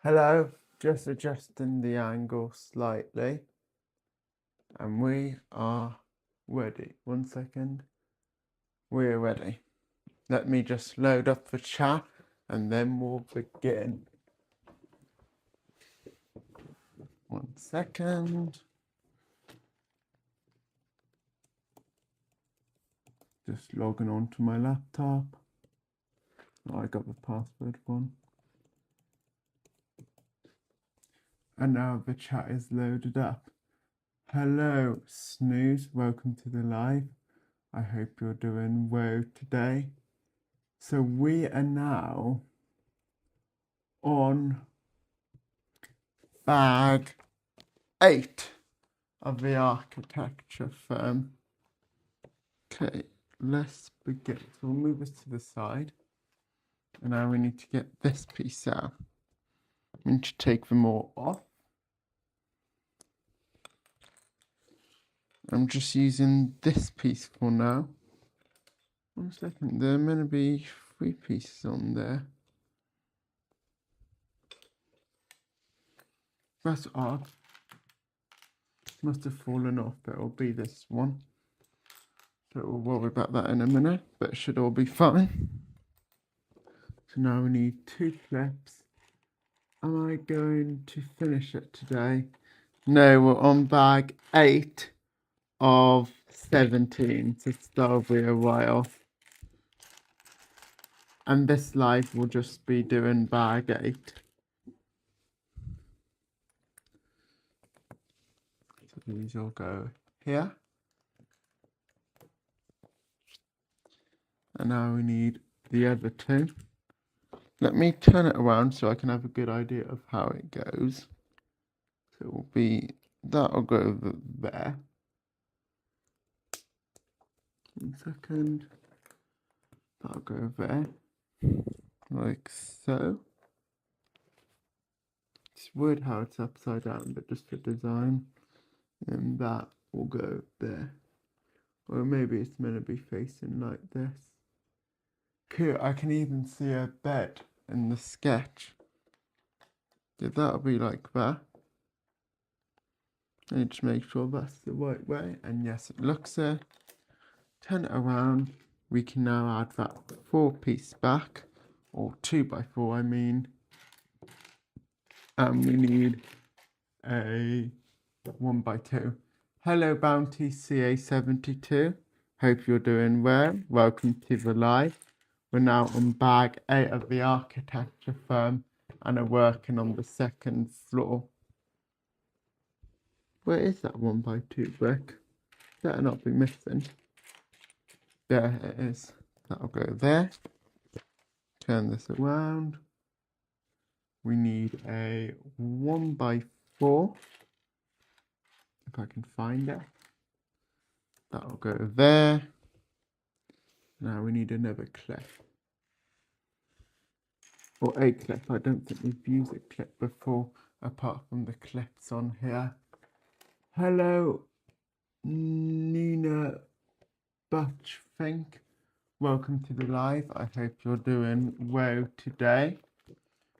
Hello, just adjusting the angle slightly, and we are ready. 1 second, we're ready. Let me just load up the chat and then we'll begin. 1 second. Just logging on to my laptop. Oh, I got the password one. And now the chat is loaded up. Hello, Snooze. Welcome to the live. I hope you're doing well today. So we are now on bag 8 of the architecture firm. Okay, let's begin. So we'll move this to the side. And now we need to get this piece out. We need to take them all off. I'm just using this piece for now. 1 second, there are meant to be 3 pieces on there. That's odd. Must have fallen off, but it'll be this one. So we'll worry about that in a minute, but it should all be fine. So now we need 2 clips. Am I going to finish it today? No, we're on bag 8 of 17, so that'll be a while. And this live will just be doing bag 8. So these will go here. And now we need the other 2. Let me turn it around so I can have a good idea of how it goes. So it will be, that'll go there. 1 second. That'll go there. Like so. It's weird how it's upside down, but just for design. And that will go there. Or maybe it's meant to be facing like this. Cool, I can even see a bed in the sketch. Yeah, that'll be like that. And just make sure that's the right way. And yes, it looks there. Turn it around. We can now add that 4-piece back. Or 2x4, I mean. And we need a 1x2. Hello, Bounty CA72. Hope you're doing well. Welcome to the live. We're now on bag 8 of the architecture firm and are working on the 2nd floor. Where is that 1x2 brick? Better not be missing. There it is. That'll go there. Turn this around. We need a 1x4. If I can find it. That'll go there. Now we need another clip. Or a clip. I don't think we've used a clip before, apart from the clips on here. Hello, Nina Butchfink. Welcome to the live. I hope you're doing well today.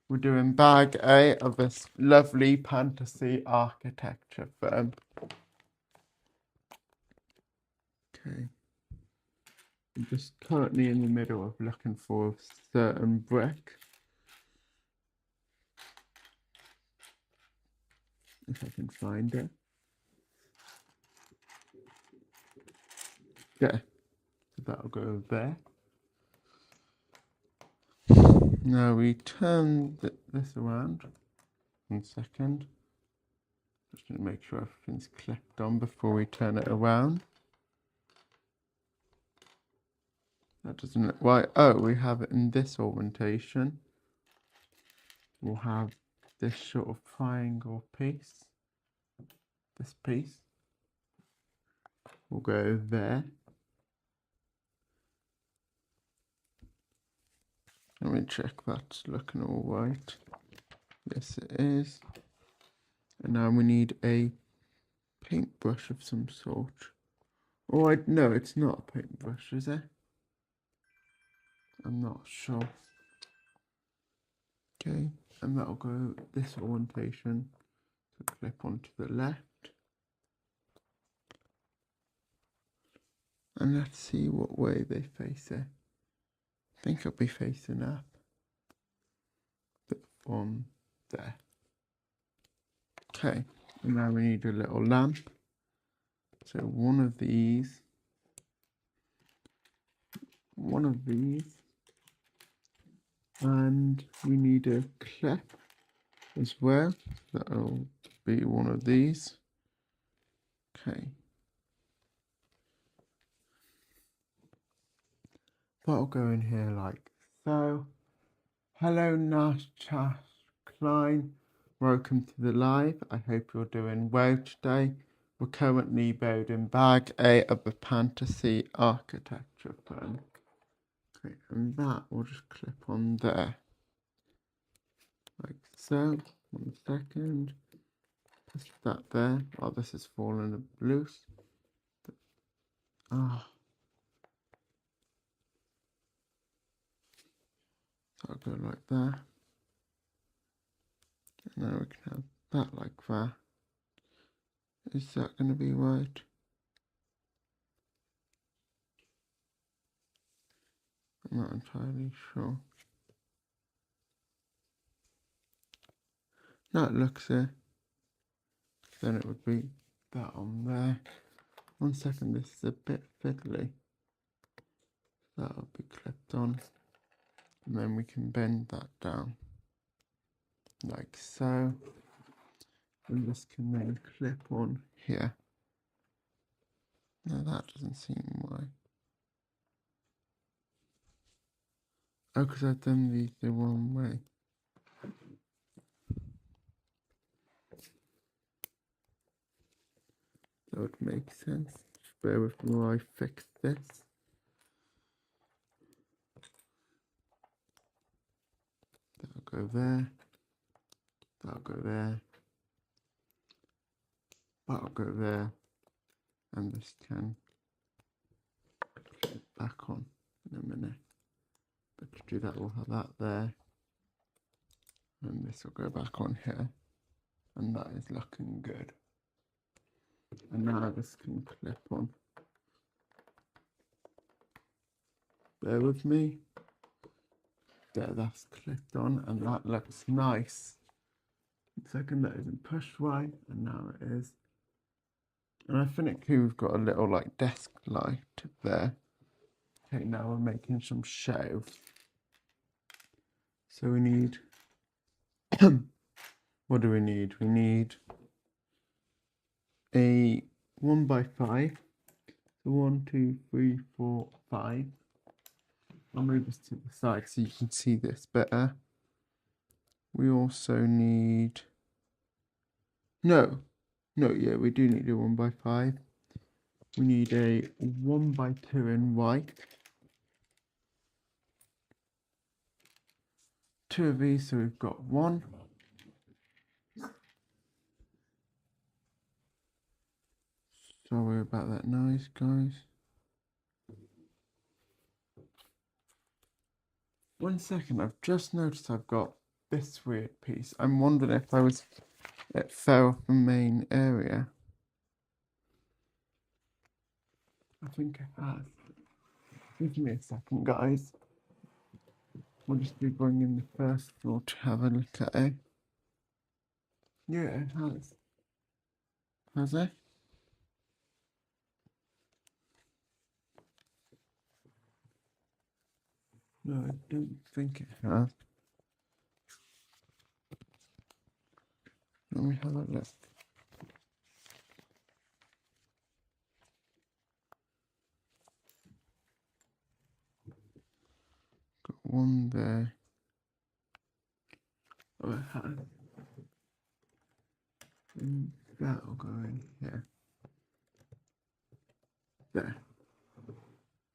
We're doing bag 8 of this lovely Pantasy Architecture Firm. Okay. I'm just currently in the middle of looking for a certain brick. If I can find it. There. So that'll go there. Now we turn this around. 1 second. Just going to make sure everything's clipped on before we turn it around. That doesn't look right. Oh, we have it in this orientation. We'll have this sort of triangle piece. This piece will go there. Let me check that's looking all right. Yes, it is. And now we need a paintbrush of some sort. Oh, no, it's not a paintbrush, is it? I'm not sure. Okay, and that'll go this orientation to clip onto the left. And let's see what way they face it. I think it'll be facing up. From there. Okay, and now we need a little lamp. So one of these, and we need a clip as well. That'll be one of these. Okay. That'll go in here like so. Hello, Nash Klein. Welcome to the live. I hope you're doing well today. We're currently building bag A of the Pantasy Architecture Firm. Okay, and that will just clip on there. Like so. 1 second. Push that there. Oh, this is falling loose. Ah. So I'll go like that. And now we can have that like that. Is that going to be right? I'm not entirely sure. No, it looks it. Then it would be that on there. 1 second, this is a bit fiddly. That'll be clipped on. And then we can bend that down. Like so. And this can then clip on here. No, that doesn't seem right. Oh, because I've done these the wrong way. That would make sense. Just bear with me while I fix this. That'll go there. That'll go there. That'll go there. And this can clip back on in a minute. But to do that, we'll have that there. And this will go back on here. And that is looking good. And now this can clip on. Bear with me. There, that's clipped on, and that looks nice. Second, that isn't pushed right, and now it is. And I think we've got a little like desk light there. Okay, now we're making some shelves. So we need, what do we need? We need a 1x5. So 1, 2, 3, 4, 5. I'll move this to the side so you can see this better. We also need, yeah, we do need a 1x5. We need a 1x2 in white. 2 of these, so we've got 1. Sorry about that noise, guys. 1 second, I've just noticed I've got this weird piece. I'm wondering if it fell off the main area. I think it has. Give me a second, guys. We'll just be bringing the first floor to have a look at it. Yeah, it has. Has it? No, I don't think it has. Let me have a look. Got one there. Oh, it has. And that'll go in here. There.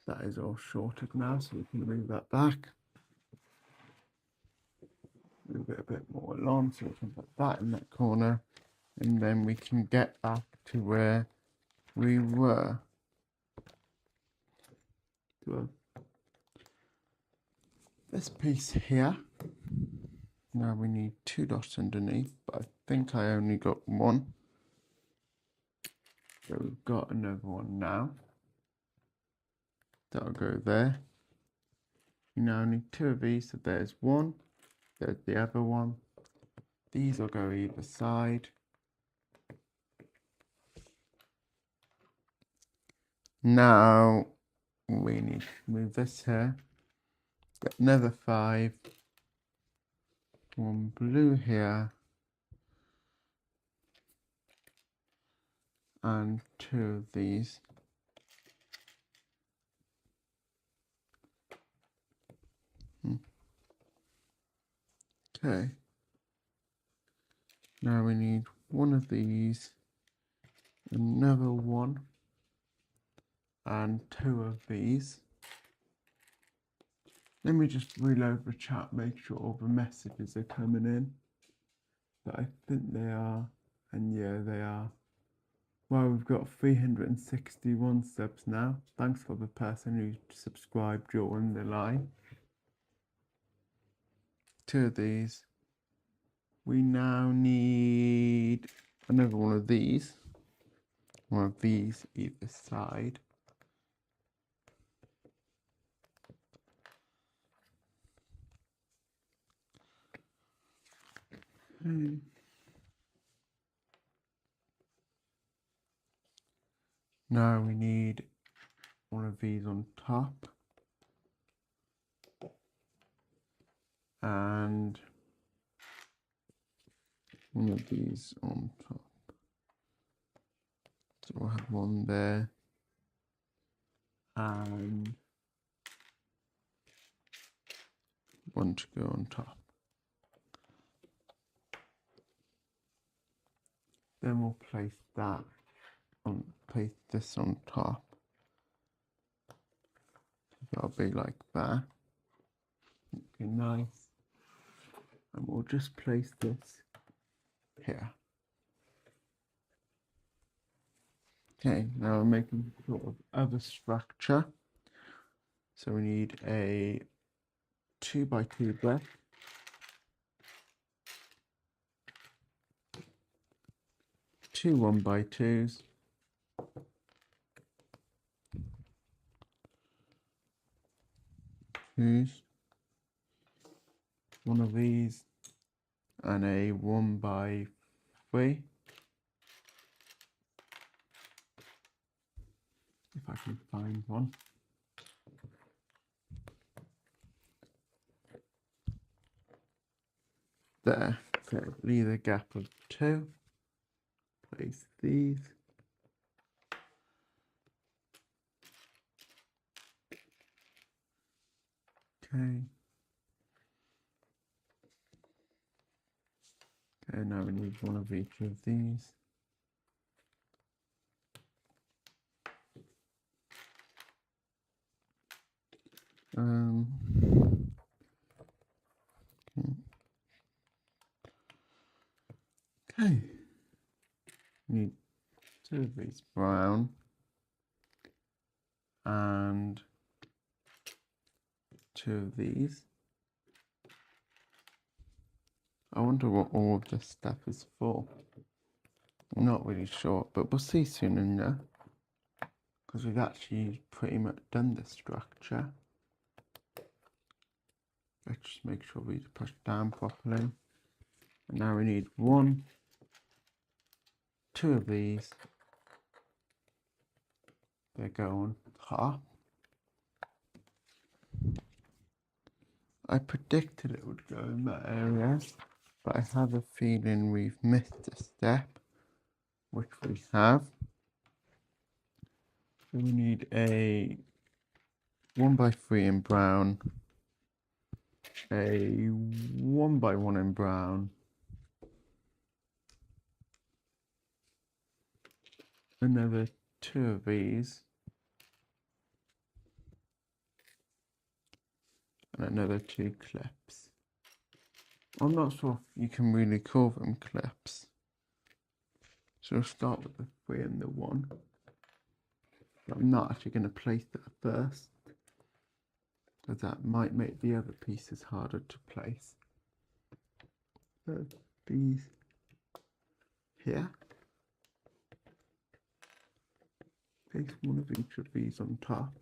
That is all shorted now, so we can move that back. Move it a bit more along, so we can put that in that corner. And then we can get back to where we were. So this piece here. Now we need 2 dots underneath, but I think I only got one. So we've got another one now. That'll go there. You now need 2 of these, so there's one, there's the other one. These will go either side. Now we need to move this here. Get another 5. One blue here. And 2 of these. Okay. Now we need one of these, another one, and 2 of these. Let me just reload the chat, make sure all the messages are coming in. But I think they are, and yeah, they are. Well, we've got 361 subs now. Thanks for the person who subscribed during the live. 2 of these. We now need another one of these. One of these either side. Now we need one of these on top. And one of these on top. So we'll have one there. And one to go on top. Then we'll place this on top. That'll be like that. Okay, nice. And we'll just place this here. Okay, now we're making sort of other structure. So we need a 2x2 block. 2 1x2s. One of these and a 1x3. If I can find one. There. So leave a gap of 2. Place these. Okay. Okay, now we need one of each of these. Okay. Need 2 of these brown and 2 of these. I wonder what all of this stuff is for. I'm not really sure, but we'll see soon enough. Because we've actually pretty much done the structure. Let's just make sure we push down properly. And now we need 1, 2 of these. They go on top. I predicted it would go in that area, but I have a feeling we've missed a step, which we have. So we need a 1x3 in brown, a 1x1 in brown, another 2 of these, and another 2 clips. I'm not sure if you can really call them clips. So we'll start with the 3 and the 1. But I'm not actually going to place that first, because that might make the other pieces harder to place. these here. Place one of each of these on top.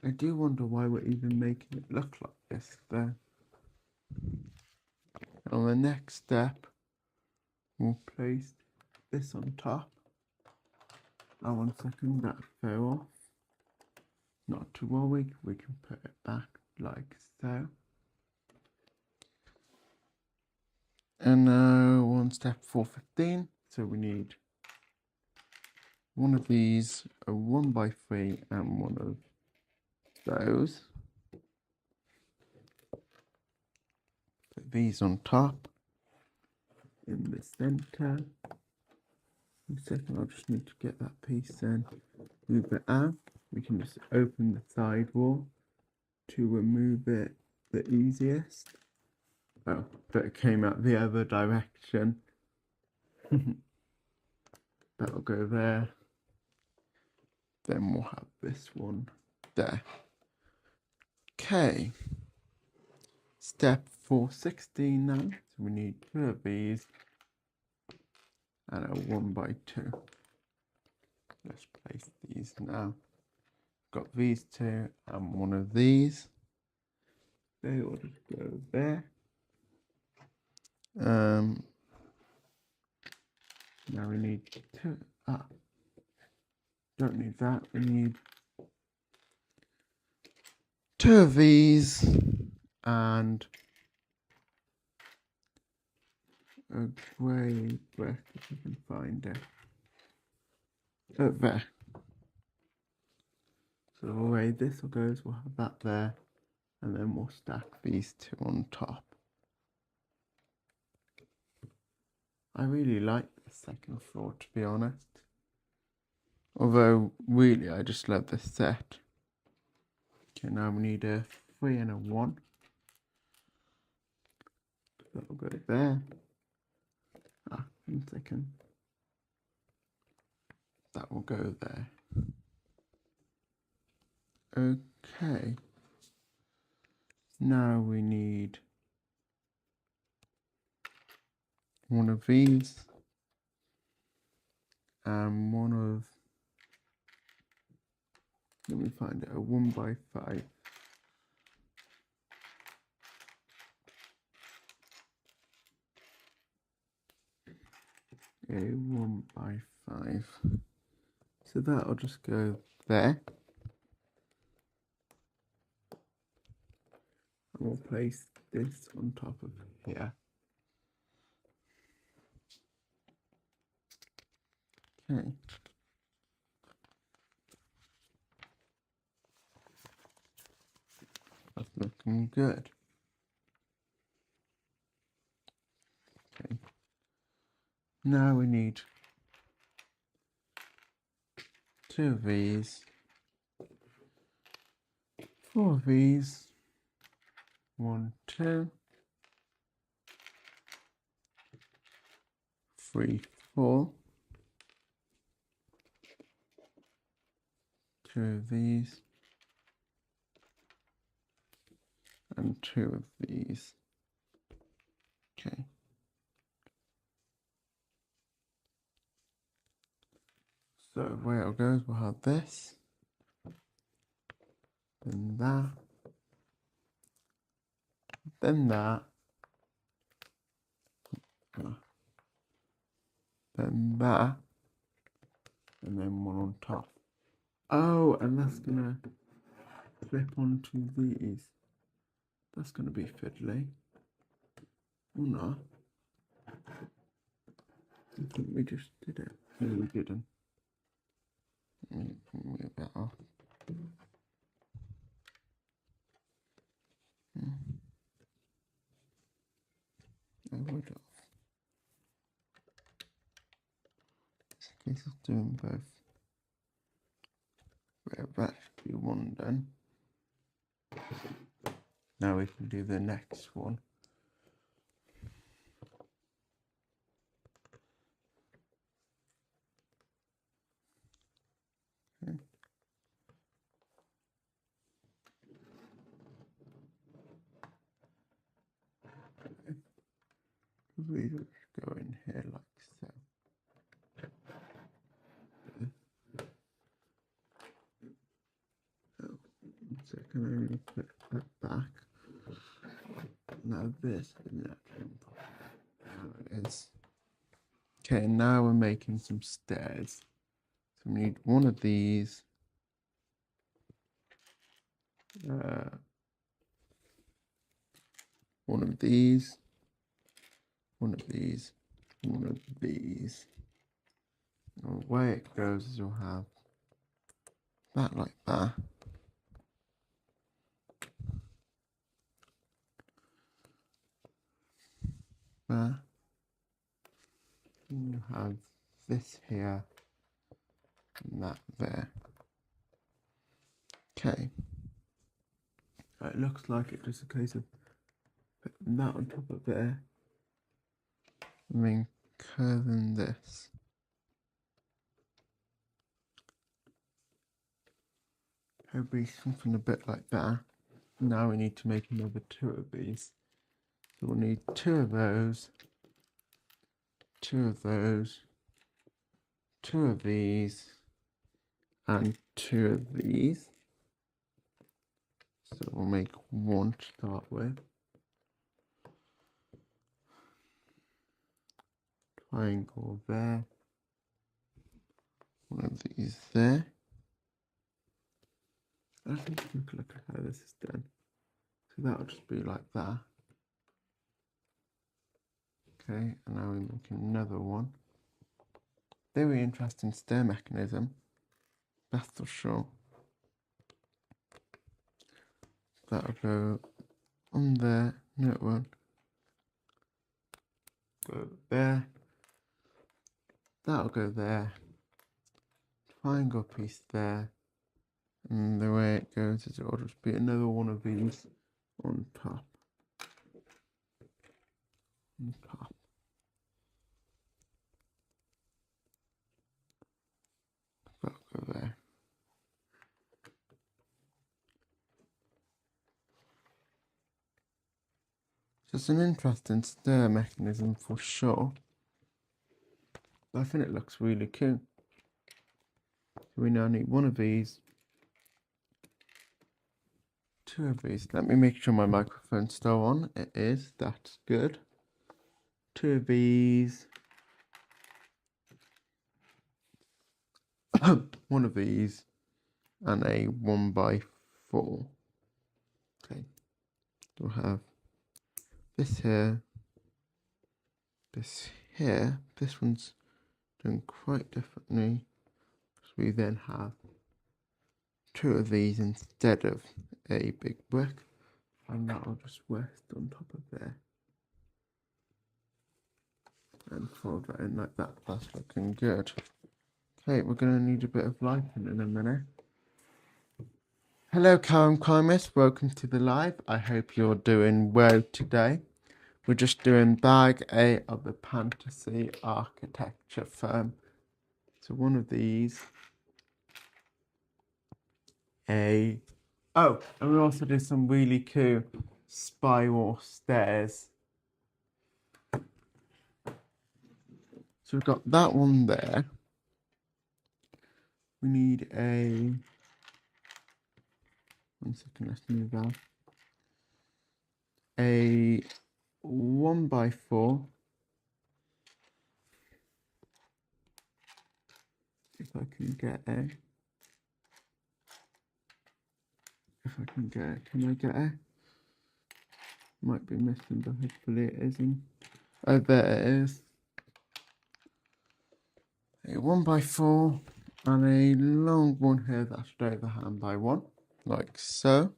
I do wonder why we're even making it look like this though. On the next step, we'll place this on top. Oh, 1 second, that fell off. Not to worry, we can put it back like so. And now we're on step 415. So we need one of these, a 1x3, and one of those. Put these on top. In the center. In a second, I'll just need to get that piece in. Move it out. We can just open the side wall to remove it the easiest. Oh, but it came out the other direction. That'll go there. Then we'll have this one there. Okay. Step 416 now. So we need 2 of these and a 1x2. Let's place these now. Got these 2 and one of these. They will just go there. Now we need 2. Don't need that. We need 2 of these and a grey brick if you can find it. There. So the way this will go is we'll have that there, and then we'll stack these 2 on top. I really like the second floor, to be honest. Although, really, I just love this set. Okay, now we need a 3 and a 1. That'll go there. 1 second. That will go there. Okay. Now we need one of these and one of, let me find it, a 1x5. A 1x5. So that'll just go there. And we'll place this on top of here. Okay. That's looking good. Okay. Now we need 2 of these, 4 of these, 1, 2, 3, 4, 2 of these, and 2 of these. Okay. So where it goes, we'll have this, then that, then that, then that, and then one on top. Oh, and that's gonna flip onto these. That's gonna be fiddly. Or not. I think we just did it. No, we didn't. Move that off. I would have. This is doing both. That should be one done. Now we can do the next one. Okay. we just go in here like so. Oh, 1 second, I need to put that back. Now this is actually there it is. Okay, now we're making some stairs. So we need one of these. One of these. One of these. One of these. And the way it goes is you'll have that like that. There. And you have this here and that there. Okay. It looks like it's just a case of putting that on top of there and then curving this. It'll be something a bit like that. Now we need to make another 2 of these. So we'll need 2 of those, 2 of those, 2 of these, and 2 of these. So we'll make 1 to start with. Triangle there. 1 of these there. I think we can look at how this is done. So that'll just be like that. Okay, and now we make another one. Very interesting stair mechanism, that's for sure. That'll go on there, no it won't. Go there. That'll go there. Triangle piece there. And the way it goes is it'll just be another one of these on top. On top. That'll go there. So it's an interesting stair mechanism for sure. But I think it looks really cool. So we now need 1 of these. 2 of these. Let me make sure my microphone's still on. It is. That's good. 2 of these. 1 of these. And a 1x4. Okay. We'll have this here. This here. This one's done quite differently. So we then have 2 of these instead of a big brick, and that'll just rest on top of there and fold that in like that. That's looking good. Okay, we're going to need a bit of lighting in a minute. Hello Karen Climbers, welcome to the live. I hope you're doing well today. We're just doing bag A of the Pantasy Architecture Firm. So 1 of these. Oh, and we also did some really cool spiral stairs. So we've got that one there. We need a... 1 second, let's move that. A 1x4. If I can get a... Can I get a? Might be missing, but hopefully it isn't. Oh, there it is. A 1x4 and a long one here that should overhand by 1, like so.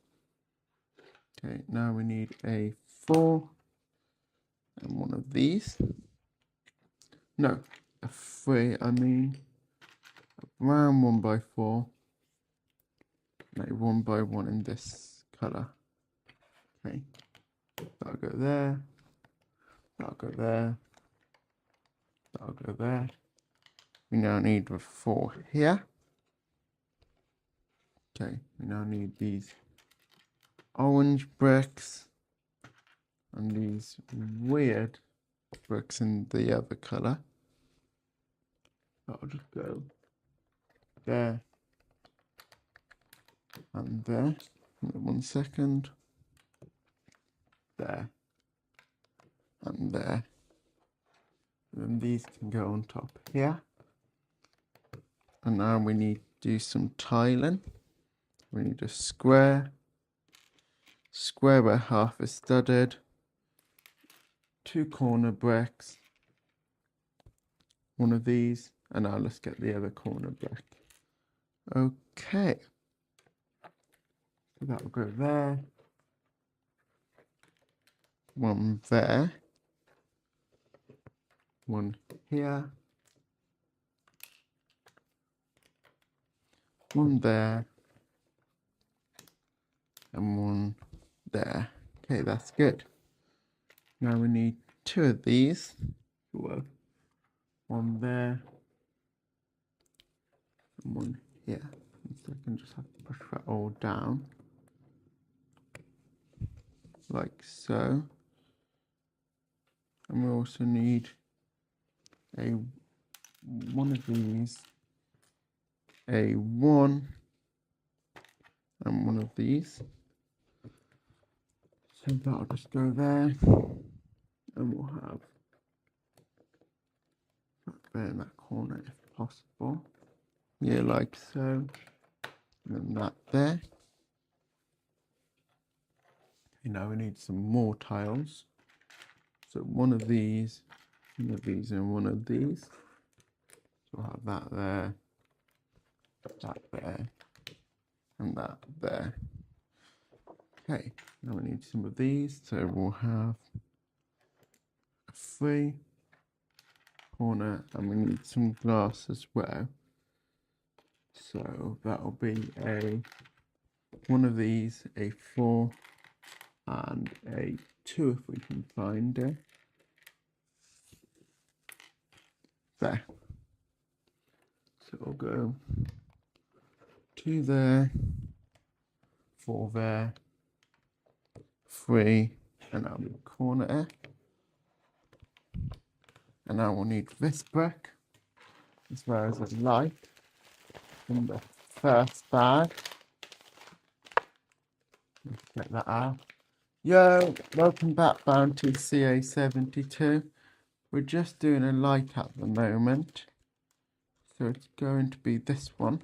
Okay, now we need a 4 and 1 of these. No, a 3, I mean. A round 1x4. And a 1x1 in this colour. Okay, that'll go there. That'll go there. That'll go there. We now need a 4 here. Okay, we now need these orange bricks and these weird bricks in the other colour. I'll just go there and there. 1 second. There and there. And then these can go on top here. And now we need to do some tiling. We need a square where half is studded, 2 corner bricks, one of these, and now let's get the other corner brick. Okay, so that will go there, one there, one here, one there, and one there. Okay, that's good. Now we need 2 of these. Well, one there and one here. So I can just have to push that all down like so. And we also need one of these, a 1 and one of these. So that'll just go there, and we'll have that there in that corner if possible. Yeah, like so. And then that there. Okay, now we need some more tiles. So one of these, and one of these. So we'll have that there, and that there. Okay, now we need some of these, so we'll have a 3 corner, and we need some glass as well. So that'll be one of these, a 4, and a 2 if we can find it. There. So we'll go 2 there, 4 there, 3, and now we'll corner it. And now we'll need this brick, as well as a light in the first bag. Let's get that out. Yo, welcome back, Bounty CA72. We're just doing a light at the moment, so it's going to be this one.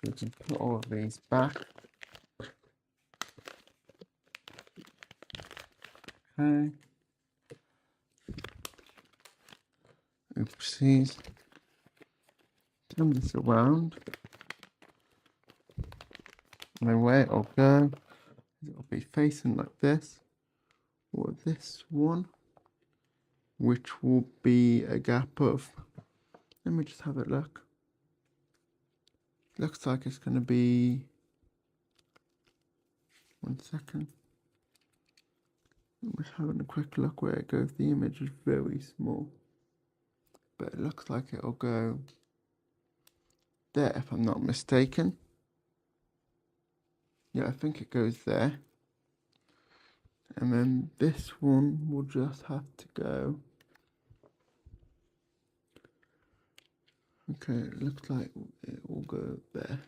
We can put all of these back. Okay. Oopsies. Turn this around. And then where it'll go, it'll be facing like this, or this one, which will be a gap of, let me just have a look. Looks like it's going to be, 1 second. I'm just having a quick look where it goes. The image is very small, but it looks like it'll go there if I'm not mistaken. Yeah, I think it goes there. And then this one will just have to go. Okay, it looks like it will go there.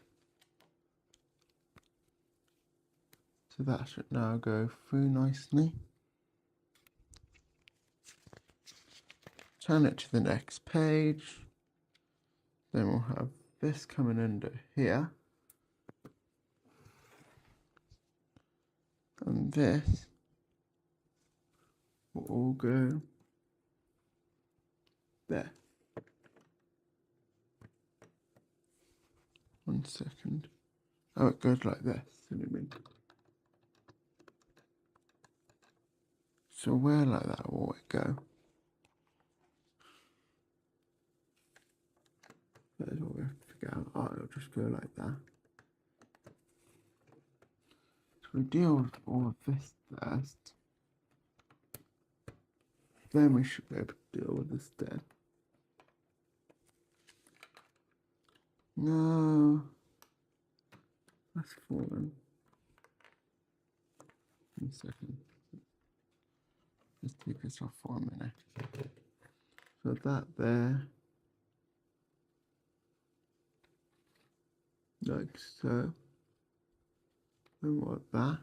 So that should now go through nicely. Turn it to the next page. Then we'll have this coming under here. And this will all go there. 1 second. Oh, it goes like this. So where like that will it go? That's what we have to figure out. Oh, it'll just go like that. So we deal with all of this first. Then we should be able to deal with this then. No. That's fallen. 1 second. just take this off for a minute. So that there, like so. And what that.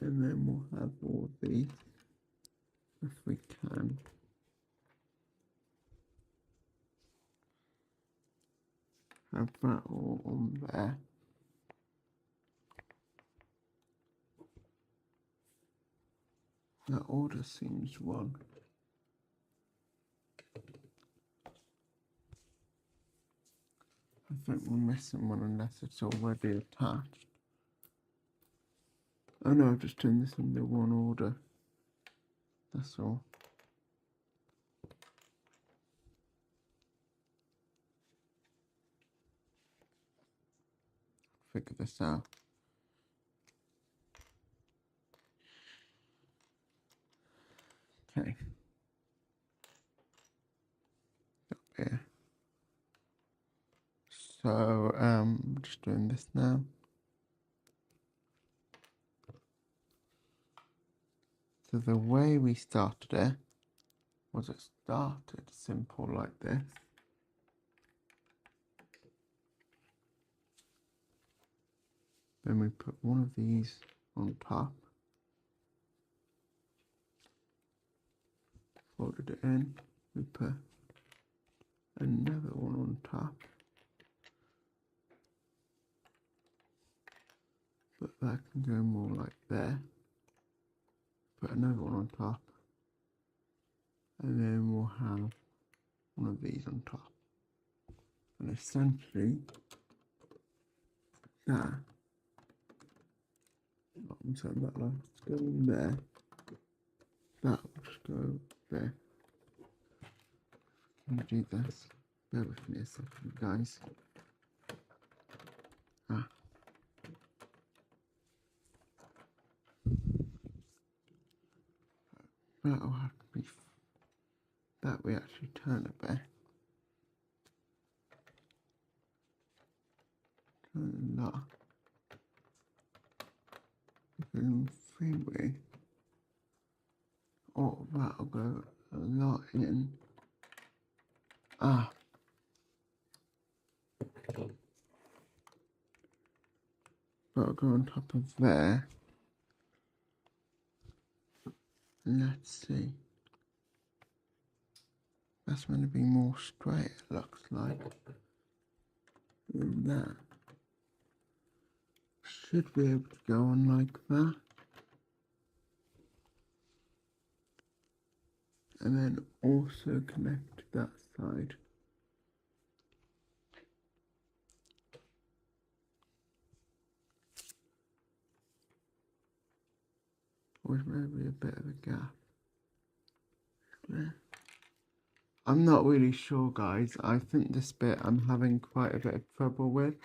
And then we'll have all these, if we can. Have that all on there. That order seems wrong. I think we're missing one unless it's already attached. Oh no, I've just turned this into one order. That's all. Figure this out. Okay. Up here. So I'm just doing this now. So the way we started it was it started simple like this. Then we put one of these on top. Folded it in. We put another one on top. But that can go more like there. Put another one on top. And then we'll have one of these on top. And essentially, that will just go in there. That will just go there. Can we do this? Bear with me a second, guys. That'll have to be that we actually turn a bit. Turn a lot. In freeway. Oh, that'll go a lot in. That'll go on top of there. Let's see. That's going to be more straight, it looks like. And that should be able to go on like that. And then also connect that side. Or maybe a bit of a gap. There. I'm not really sure, guys. I think this bit I'm having quite a bit of trouble with.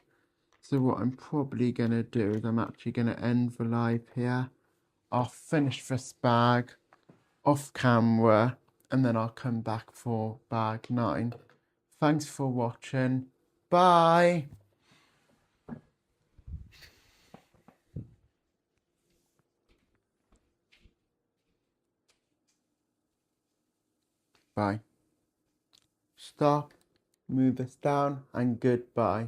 So what I'm probably going to do is I'm actually going to end the live here. I'll finish this bag off camera and then I'll come back for bag 9. Thanks for watching. Bye. Bye. Stop, move this down, and goodbye.